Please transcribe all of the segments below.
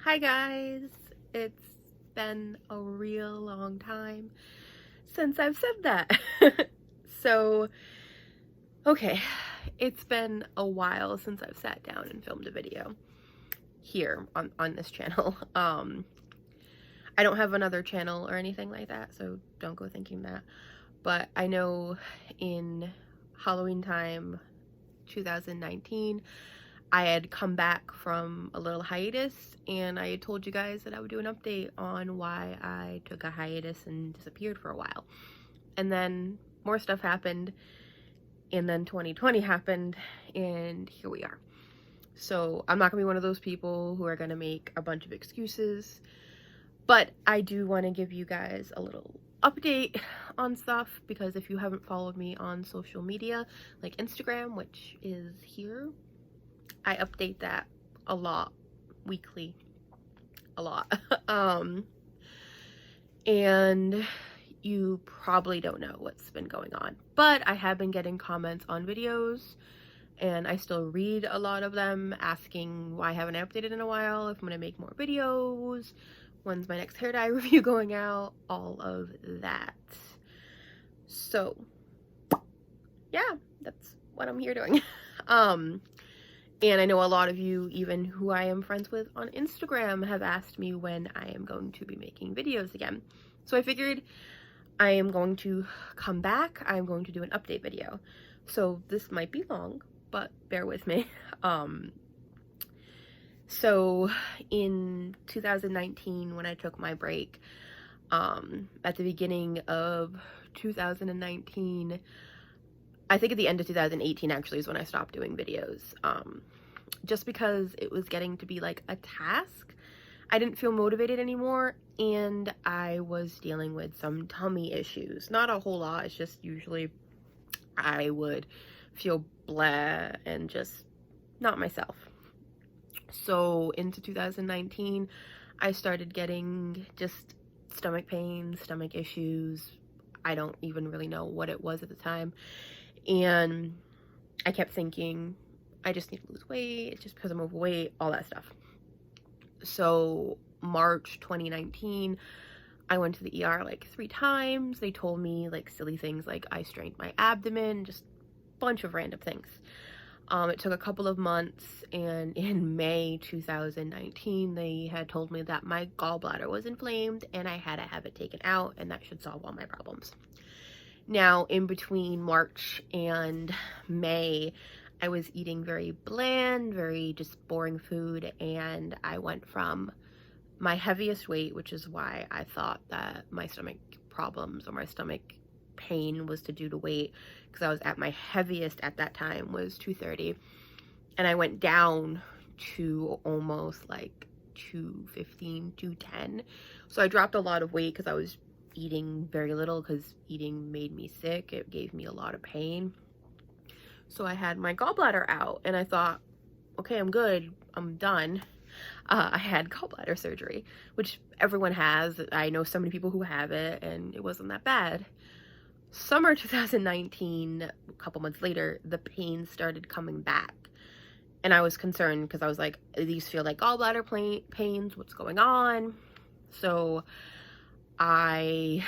Hi guys, it's been a real long time since I've said that. So, okay, it's been a while since I've sat down and filmed a video here on this channel. I don't have another channel or anything like that, so don't go thinking that. But I know in Halloween time 2019, I had come back from a little hiatus, and I had told you guys that I would do an update on why I took a hiatus and disappeared for a while. And then more stuff happened, and then 2020 happened, and here we are. So I'm not gonna be one of those people who are gonna make a bunch of excuses, but I do want to give you guys a little update on stuff, because if you haven't followed me on social media like Instagram, which is here, I update that a lot, weekly, a lot. And you probably don't know what's been going on, but I have been getting comments on videos, and I still read a lot of them asking why haven't I updated in a while, if I'm gonna make more videos, when's my next hair dye review going out, all of that. So yeah, that's what I'm here doing. And I know a lot of you, even who I am friends with on Instagram, have asked me when I am going to be making videos again. So I figured I am going to come back. I'm going to do an update video. So this might be long, but bear with me. So in 2019, when I took my break, at the beginning of 2019, I think at the end of 2018 actually is when I stopped doing videos, just because it was getting to be like a task. I didn't feel motivated anymore, and I was dealing with some tummy issues. Not a whole lot, it's just usually I would feel blah and just not myself. So into 2019, I started getting just stomach pain, stomach issues. I don't even really know what it was at the time. And I kept thinking, I just need to lose weight, it's just because I'm overweight, all that stuff. So March 2019, I went to the ER like 3 times. They told me like silly things like I strained my abdomen, just a bunch of random things. It took a couple of months, and in May 2019, they had told me that my gallbladder was inflamed and I had to have it taken out, and that should solve all my problems. Now, in between March and May, I was eating very bland, very just boring food, and I went from my heaviest weight, which is why I thought that my stomach problems or my stomach pain was to due to weight, because I was at my heaviest at that time was 230, and I went down to almost like 215, 210. So I dropped a lot of weight because I was eating very little, because eating made me sick. It gave me a lot of pain. So I had my gallbladder out, and I thought, okay, I'm good, I'm done. I had gallbladder surgery, which everyone has. I know so many people who have it, and it wasn't that bad. Summer 2019, a couple months later, the pain started coming back, and I was concerned because I was like, these feel like gallbladder pains, what's going on? So I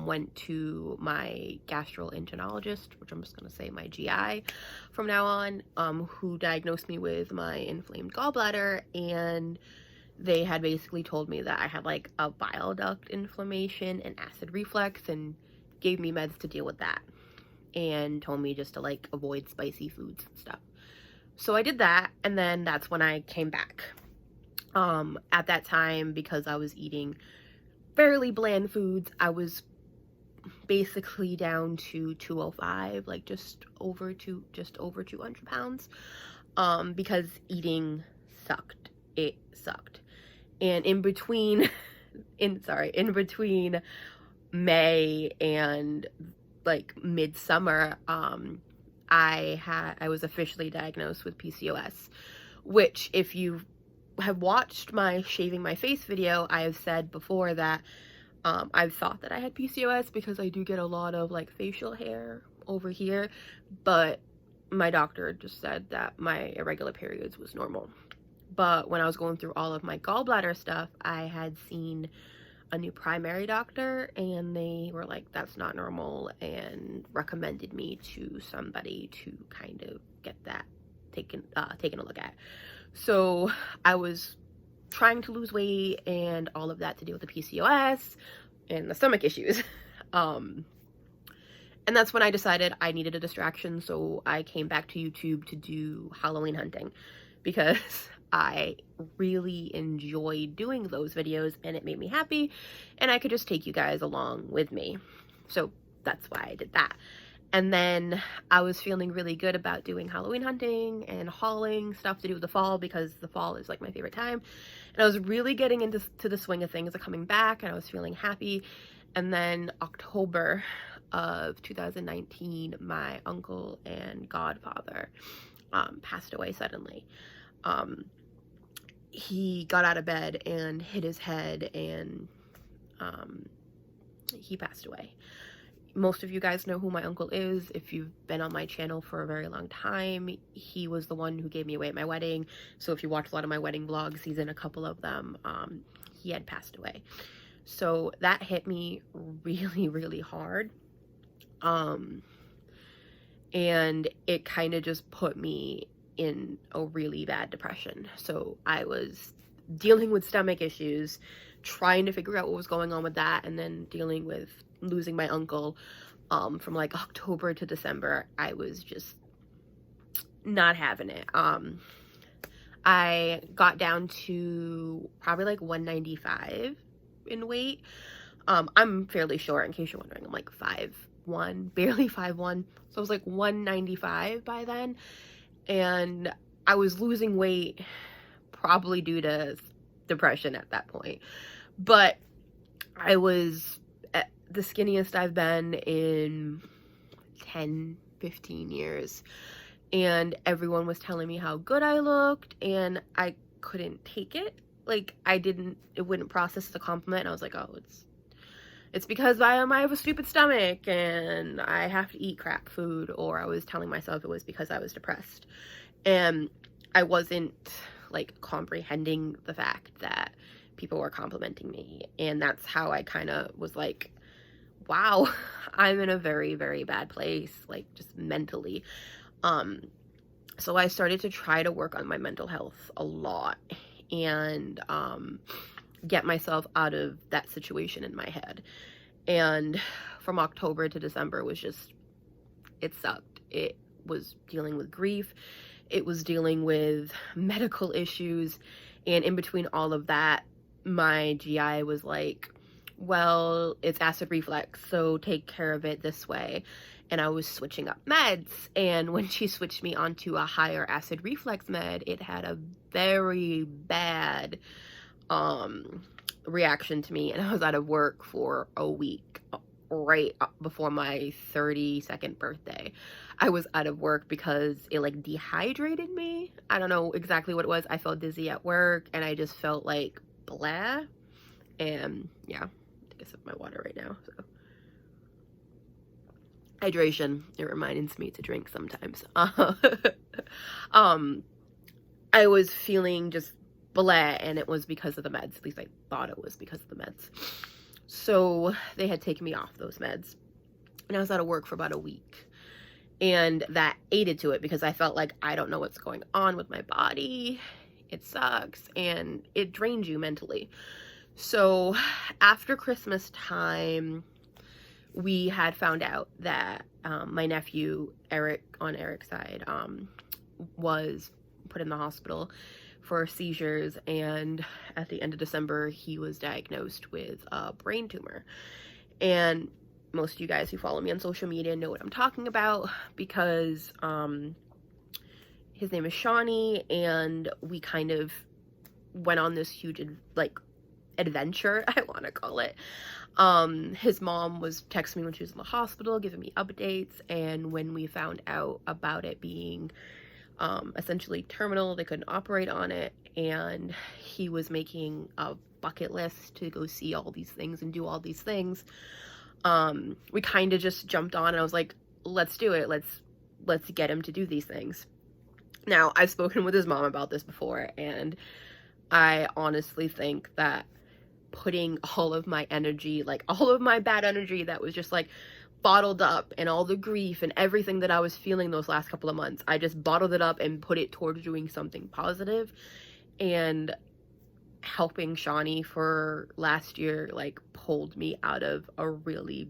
went to my gastroenterologist, which I'm just going to say my GI from now on, who diagnosed me with my inflamed gallbladder, and they had basically told me that I had like a bile duct inflammation and acid reflux, and gave me meds to deal with that, and told me just to like avoid spicy foods and stuff. So I did that, and then that's when I came back. At that time, because I was eating fairly bland foods, I was basically down to 205, like just over 200 pounds, because eating sucked. It sucked. And in between in between May and like midsummer, I was officially diagnosed with PCOS, which, if you have watched my shaving my face video, I have said before that I've thought that I had PCOS because I do get a lot of like facial hair over here, but my doctor just said that my irregular periods was normal. But when I was going through all of my gallbladder stuff, I had seen a new primary doctor, and they were like, that's not normal, and recommended me to somebody to kind of get that taken a look at. So I was trying to lose weight and all of that to deal with the PCOS and the stomach issues. And that's when I decided I needed a distraction, so I came back to YouTube to do Halloween hunting, because I really enjoyed doing those videos and it made me happy, and I could just take you guys along with me. So that's why I did that. And then I was feeling really good about doing Halloween hunting and hauling stuff to do with the fall, because the fall is like my favorite time. And I was really getting into the swing of things, coming back, and I was feeling happy. And then October of 2019, my uncle and godfather passed away suddenly. He got out of bed and hit his head, and he passed away. Most of you guys know who my uncle is if you've been on my channel for a very long time. He was the one who gave me away at my wedding, so if you watch a lot of my wedding vlogs, he's in a couple of them. He had passed away, so that hit me really, really hard. And it kind of just put me in a really bad depression. So I was dealing with stomach issues, trying to figure out what was going on with that, and then dealing with losing my uncle. From like October to December, I was just not having it. I got down to probably like 195 in weight. I'm fairly short, in case you're wondering. I'm like 5'1", barely 5'1", so I was like 195 by then, and I was losing weight probably due to depression at that point. But I was at the skinniest I've been in 10-15 years, and everyone was telling me how good I looked, and I couldn't take it. Like, it wouldn't process the compliment, and I was like, oh, it's because I have a stupid stomach and I have to eat crap food. Or I was telling myself it was because I was depressed, and I wasn't like comprehending the fact that people were complimenting me. And that's how I kind of was like, wow, I'm in a very, very bad place, like just mentally. So I started to try to work on my mental health a lot, and get myself out of that situation in my head. And from October to December was just, it sucked. It was dealing with grief, it was dealing with medical issues, and in between all of that, my GI was like, well, it's acid reflux, so take care of it this way. And I was switching up meds, and when she switched me onto a higher acid reflux med, it had a very bad reaction to me, and I was out of work for a week right before my 32nd birthday. I was out of work because it like dehydrated me. I don't know exactly what it was. I felt dizzy at work, and I just felt like blah. And yeah, take a sip of my water right now. So hydration, it reminds me to drink sometimes. I was feeling just blah, and it was because of the meds. At least I thought it was because of the meds. So they had taken me off those meds, and I was out of work for about a week, and that aided to it, because I felt like I don't know what's going on with my body. It sucks, and it drains you mentally. So after Christmas time, we had found out that my nephew Eric, on Eric's side, was put in the hospital for seizures, and at the end of December he was diagnosed with a brain tumor. And most of you guys who follow me on social media know what I'm talking about, because his name is Shawnee, and we kind of went on this huge like adventure, I want to call it. His mom was texting me when she was in the hospital, giving me updates, and when we found out about it being essentially terminal, they couldn't operate on it, and he was making a bucket list to go see all these things and do all these things, we kind of just jumped on, and I was like, let's do it, let's get him to do these things. Now, I've spoken with his mom about this before, and I honestly think that putting all of my energy, like all of my bad energy that was just like bottled up, and all the grief and everything that I was feeling those last couple of months, I just bottled it up and put it towards doing something positive. And helping Shawnee for last year, like, pulled me out of a really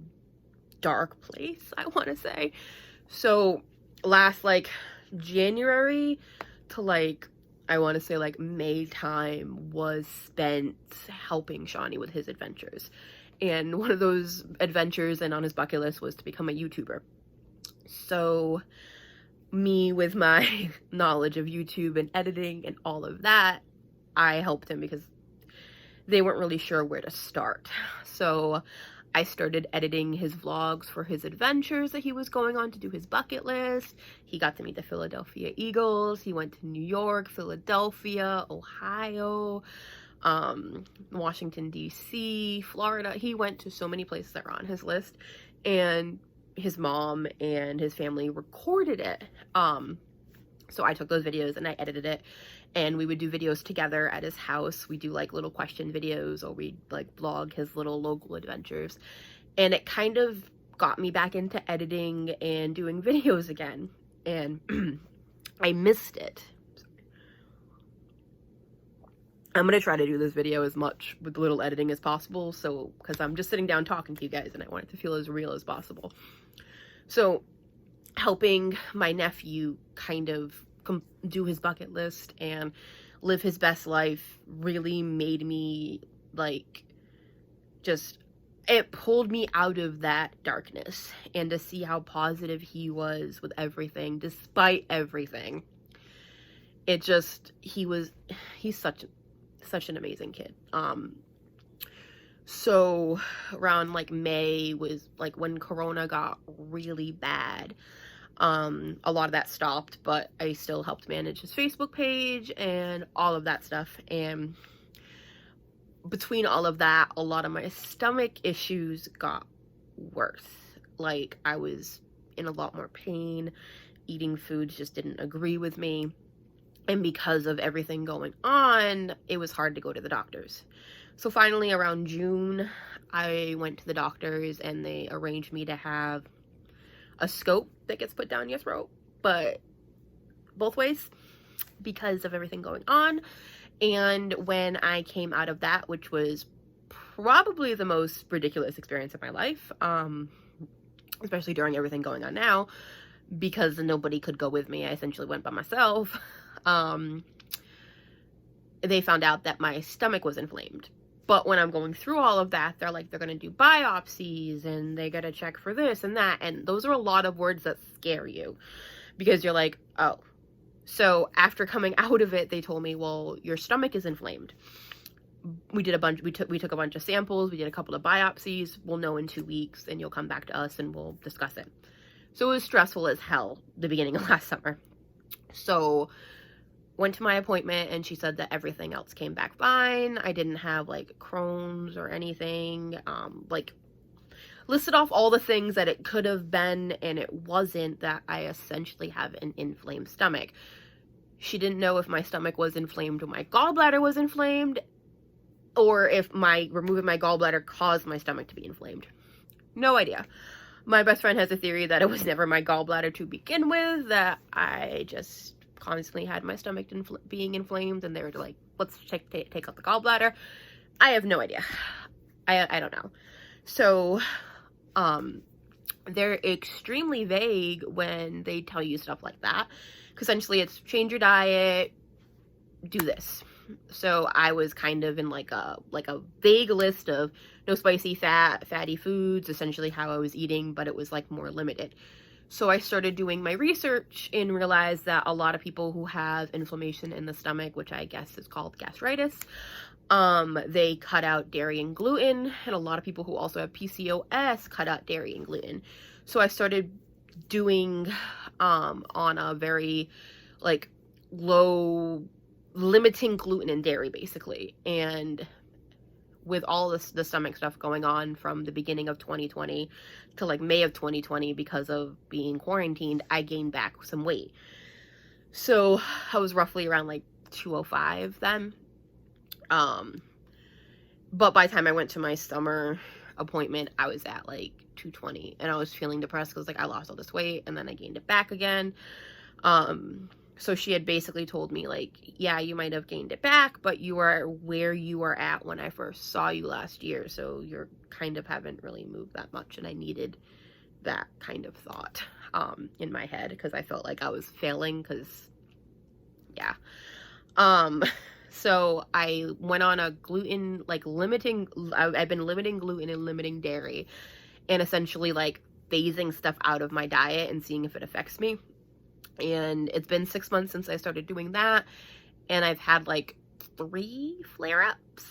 dark place, I want to say. So last, like, January to, like, I want to say, like, May time was spent helping Shawnee with his adventures. And one of those adventures and on his bucket list was to become a YouTuber. So me, with my knowledge of YouTube and editing and all of that, I helped him because they weren't really sure where to start. So I started editing his vlogs for his adventures that he was going on to do his bucket list. He got to meet the Philadelphia Eagles. He went to New York, Philadelphia, Ohio, Washington, D.C., Florida. He went to so many places that were on his list, and his mom and his family recorded it. So I took those videos and I edited it, and we would do videos together at his house. We do like little question videos, or we'd like vlog his little local adventures. And it kind of got me back into editing and doing videos again. And I missed it. I'm going to try to do this video as much with little editing as possible. So, because I'm just sitting down talking to you guys and I want it to feel as real as possible. So helping my nephew kind of do his bucket list and live his best life really made me, like, just, it pulled me out of that darkness. And to see how positive he was with everything, despite everything, it just, he's such an amazing kid. So around like May was like when Corona got really bad. A lot of that stopped, but I still helped manage his Facebook page and all of that stuff. And between all of that, a lot of my stomach issues got worse. Like, I was in a lot more pain. Eating foods just didn't agree with me. And because of everything going on, it was hard to go to the doctors. So finally, around June, I went to the doctors and they arranged me to have a scope that gets put down your throat, but both ways, because of everything going on. And when I came out of that, which was probably the most ridiculous experience of my life, especially during everything going on now, because nobody could go with me, I essentially went by myself. They found out that my stomach was inflamed. But when I'm going through all of that, they're like, they're going to do biopsies and they got to check for this and that. And those are a lot of words that scare you, because you're like, oh. So after coming out of it, they told me, well, your stomach is inflamed. We took a bunch of samples. We did a couple of biopsies. We'll know in 2 weeks and you'll come back to us and we'll discuss it. So it was stressful as hell the beginning of last summer. So went to my appointment and she said that everything else came back fine. I didn't have like Crohn's or anything. Like, listed off all the things that it could have been, and it wasn't. That I essentially have an inflamed stomach. She didn't know if my stomach was inflamed or my gallbladder was inflamed, or if removing my gallbladder caused my stomach to be inflamed. No idea. My best friend has a theory that it was never my gallbladder to begin with, that I just constantly had my stomach being inflamed, and they were like, let's take out the gallbladder. I have no idea. I don't know. So they're extremely vague when they tell you stuff like that, because essentially it's change your diet, do this. So I was kind of in like a vague list of no spicy, fatty foods, essentially how I was eating, but it was like more limited. So I started doing my research and realized that a lot of people who have inflammation in the stomach, which I guess is called gastritis, they cut out dairy and gluten, and a lot of people who also have PCOS cut out dairy and gluten. So I started doing, on a very, like, low, limiting gluten and dairy, basically. And with all the stomach stuff going on from the beginning of 2020 to like May of 2020, because of being quarantined, I gained back some weight. So I was roughly around like 205 then. But by the time I went to my summer appointment, I was at like 220, and I was feeling depressed because like I lost all this weight and then I gained it back again. So she had basically told me like, yeah, you might have gained it back, but you are where you were at when I first saw you last year, so you're kind of haven't really moved that much. And I needed that kind of thought in my head, because I felt like I was failing, because yeah. So I went on a gluten, like I've been limiting gluten and limiting dairy, and essentially like phasing stuff out of my diet and seeing if it affects me. And it's been 6 months since I started doing that, and I've had like 3 flare-ups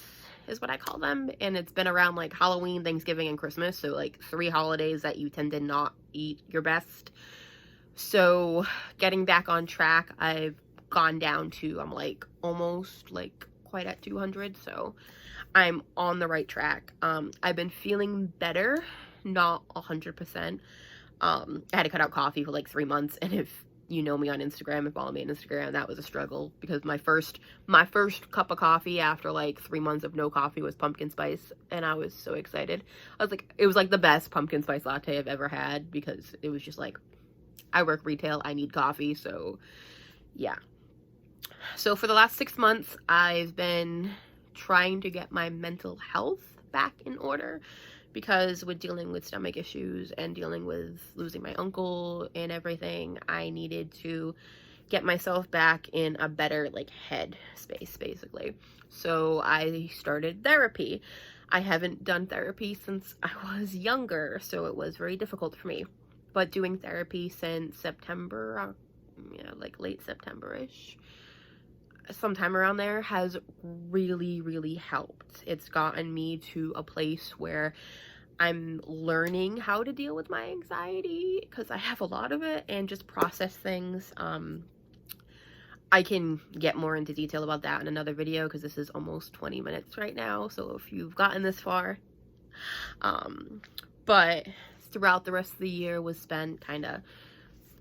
is what I call them, and it's been around like Halloween, Thanksgiving, and Christmas, so like 3 holidays that you tend to not eat your best. So getting back on track, I've gone down to, I'm like almost like quite at 200, so I'm on the right track. I've been feeling better, not 100%. I had to cut out coffee for like 3 months, and if you know me on Instagram and follow me on Instagram, that was a struggle, because my first cup of coffee after like 3 months of no coffee was pumpkin spice, and I was so excited. I was like, it was like the best pumpkin spice latte I've ever had, because it was just like, I work retail, I need coffee, so yeah. So for the last 6 months, I've been trying to get my mental health back in order, because with dealing with stomach issues and dealing with losing my uncle and everything, I needed to get myself back in a better like head space, basically. So I started therapy. I haven't done therapy since I was younger, so it was very difficult for me. But doing therapy since September, like late September-ish, sometime around there, has really, really helped. It's gotten me to a place where I'm learning how to deal with my anxiety, because I have a lot of it, and just process things. I can get more into detail about that in another video, because this is almost 20 minutes right now, so if you've gotten this far. But throughout the rest of the year was spent kind of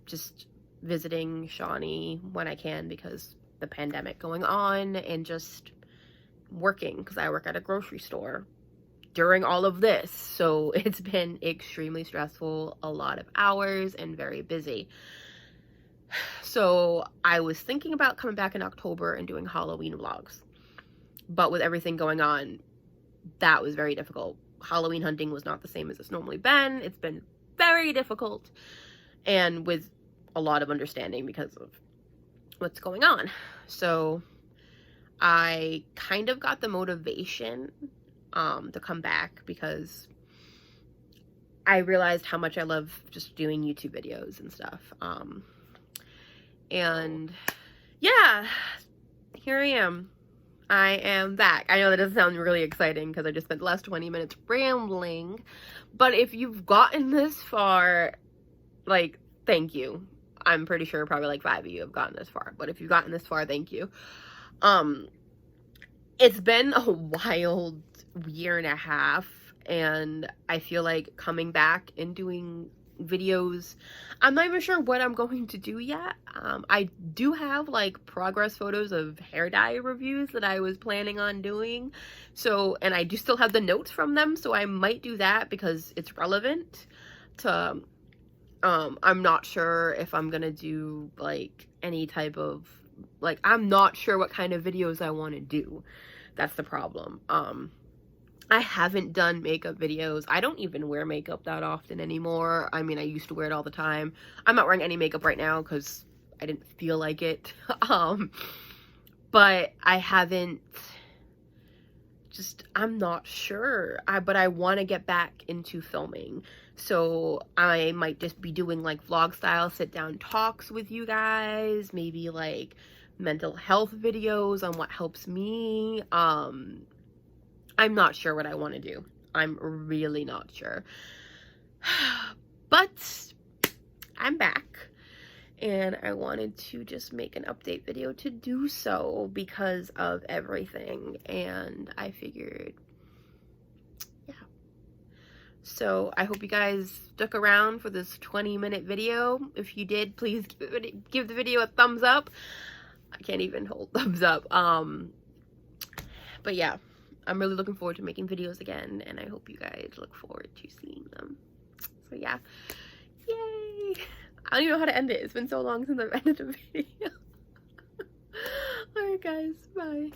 just visiting Shawnee when I can, because the pandemic going on, and just working, because I work at a grocery store during all of this, so it's been extremely stressful, a lot of hours, and very busy. So I was thinking about coming back in October and doing Halloween vlogs, but with everything going on, that was very difficult. Halloween hunting was not the same as it's normally been. It's been very difficult, and with a lot of understanding because of what's going on. So I kind of got the motivation to come back, because I realized how much I love just doing YouTube videos and stuff. And yeah, here I am. I am back. I know that doesn't sound really exciting, because I just spent the last 20 minutes rambling, but if you've gotten this far, like, thank you. I'm pretty sure probably like 5 of you have gotten this far, but if you've gotten this far, thank you. It's been a wild year and a half, and I feel like coming back and doing videos, I'm not even sure what I'm going to do yet. I do have like progress photos of hair dye reviews that I was planning on doing, so, and I do still have the notes from them, so I might do that because it's relevant to, I'm not sure if I'm gonna do like any type of, like, I'm not sure what kind of videos I want to do. That's the problem. I haven't done makeup videos. I don't even wear makeup that often anymore. I mean, I used to wear it all the time. I'm not wearing any makeup right now because I didn't feel like it. But I haven't, just, I'm not sure. But I want to get back into filming. So I might just be doing like vlog style sit down talks with you guys. Maybe like mental health videos on what helps me. I'm not sure what I want to do. I'm really not sure. But I'm back, and I wanted to just make an update video to do so because of everything, and I figured, yeah. So I hope you guys stuck around for this 20-minute video. If you did, please give the video a thumbs up. I can't even hold thumbs up. But yeah, I'm really looking forward to making videos again, and I hope you guys look forward to seeing them. So yeah, yay! I don't even know how to end it. It's been so long since I've ended a video. Alright guys, bye.